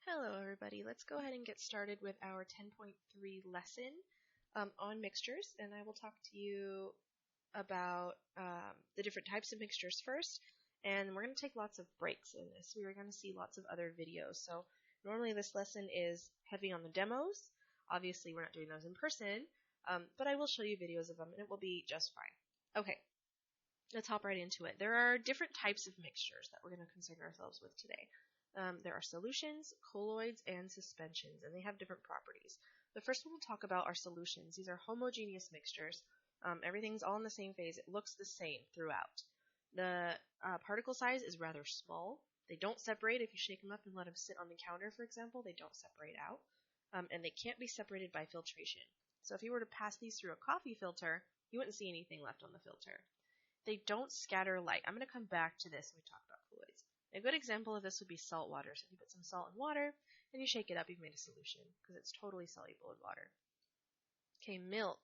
Hello everybody, let's go ahead and get started with our 10.3 lesson on mixtures, and I will talk to you about the different types of mixtures first, and we're going to take lots of breaks in this. We are going to see lots of other videos, so normally this lesson is heavy on the demos. Obviously we're not doing those in person, but I will show you videos of them and it will be just fine. Okay, let's hop right into it. There are different types of mixtures that we're going to concern ourselves with today. There are solutions, colloids, and suspensions, and they have different properties. The first one we'll talk about are solutions. These are homogeneous mixtures. Everything's all in the same phase. It looks the same throughout. The particle size is rather small. They don't separate. If you shake them up and let them sit on the counter, for example, they don't separate out. And they can't be separated by filtration. So if you were to pass these through a coffee filter, you wouldn't see anything left on the filter. They don't scatter light. I'm going to come back to this when we talk about colloids. A good example of this would be salt water. So if you put some salt in water and you shake it up, you've made a solution because it's totally soluble in water. Okay, milk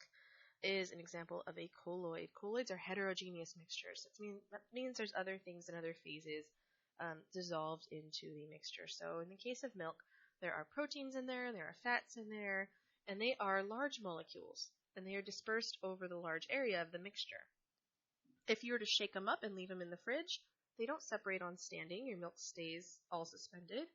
is an example of a colloid. Colloids are heterogeneous mixtures. That means there's other things in other phases dissolved into the mixture. So in the case of milk, there are proteins in there are fats in there, and they are large molecules, and they are dispersed over the large area of the mixture. If you were to shake them up and leave them in the fridge, they don't separate on standing. Your milk stays all suspended.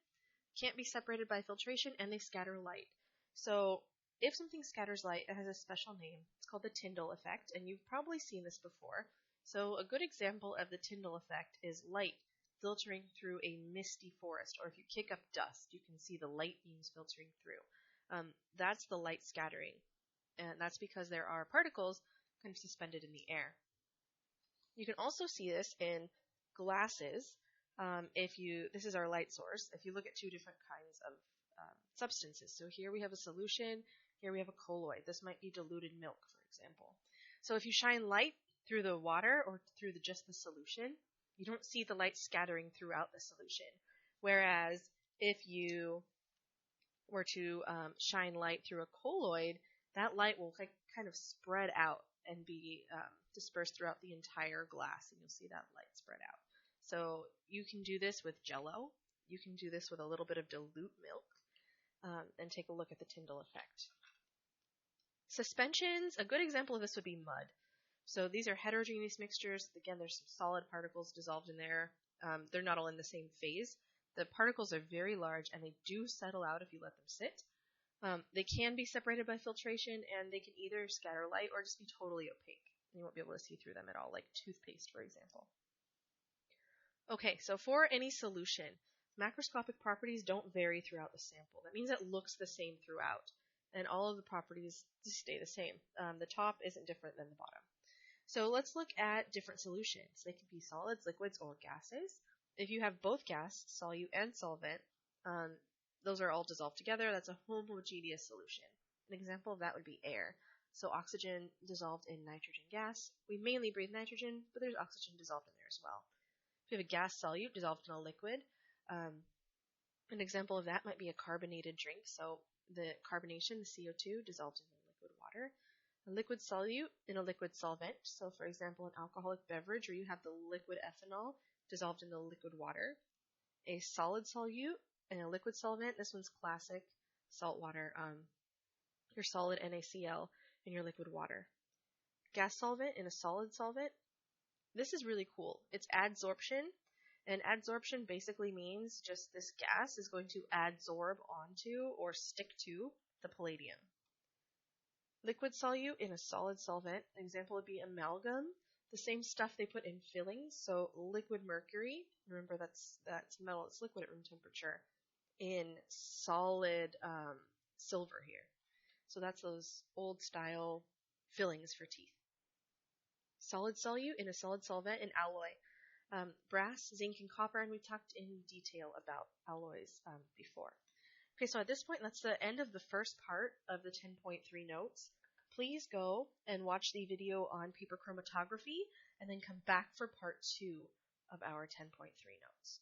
Can't be separated by filtration, and they scatter light. So if something scatters light, it has a special name. It's called the Tyndall effect, and you've probably seen this before. So a good example of the Tyndall effect is light filtering through a misty forest, or if you kick up dust, you can see the light beams filtering through. That's the light scattering, and that's because there are particles kind of suspended in the air. You can also see this in glasses. This is our light source. If you look at two different kinds of substances. So here we have a solution, here we have a colloid. This might be diluted milk, for example. So if you shine light through the water or through just the solution, you don't see the light scattering throughout the solution. Whereas if you were to shine light through a colloid, that light will kind of spread out and be dispersed throughout the entire glass, and you'll see that light spread out. So you can do this with Jell-O. You can do this with a little bit of dilute milk, and take a look at the Tyndall effect. Suspensions, a good example of this would be mud. So these are heterogeneous mixtures. Again, there's some solid particles dissolved in there. They're not all in the same phase. The particles are very large, and they do settle out if you let them sit. They can be separated by filtration, and they can either scatter light or just be totally opaque. You won't be able to see through them at all, like toothpaste, for example. Okay, so for any solution, macroscopic properties don't vary throughout the sample. That means it looks the same throughout, and all of the properties stay the same. The top isn't different than the bottom. So let's look at different solutions. They can be solids, liquids, or gases. If you have both gas, solute, and solvent, those are all dissolved together. That's a homogeneous solution. An example of that would be air. So oxygen dissolved in nitrogen gas. We mainly breathe nitrogen, but there's oxygen dissolved in there as well. If you have a gas solute dissolved in a liquid, an example of that might be a carbonated drink. So the carbonation, the CO2, dissolved in the liquid water. A liquid solute in a liquid solvent. So for example, an alcoholic beverage where you have the liquid ethanol dissolved in the liquid water. A solid solute in a liquid solvent. This one's classic salt water. Your solid NaCl in your liquid water. Gas solvent in a solid solvent. This is really cool. It's adsorption, and adsorption basically means just this gas is going to adsorb onto or stick to the palladium. Liquid solute in a solid solvent. An example would be amalgam, the same stuff they put in fillings. So liquid mercury, remember that's metal, it's liquid at room temperature, in solid silver here. So that's those old style fillings for teeth. Solid solute in a solid solvent, an alloy. Brass, zinc, and copper, and we talked in detail about alloys before. Okay, so at this point, that's the end of the first part of the 10.3 notes. Please go and watch the video on paper chromatography, and then come back for part 2 of our 10.3 notes.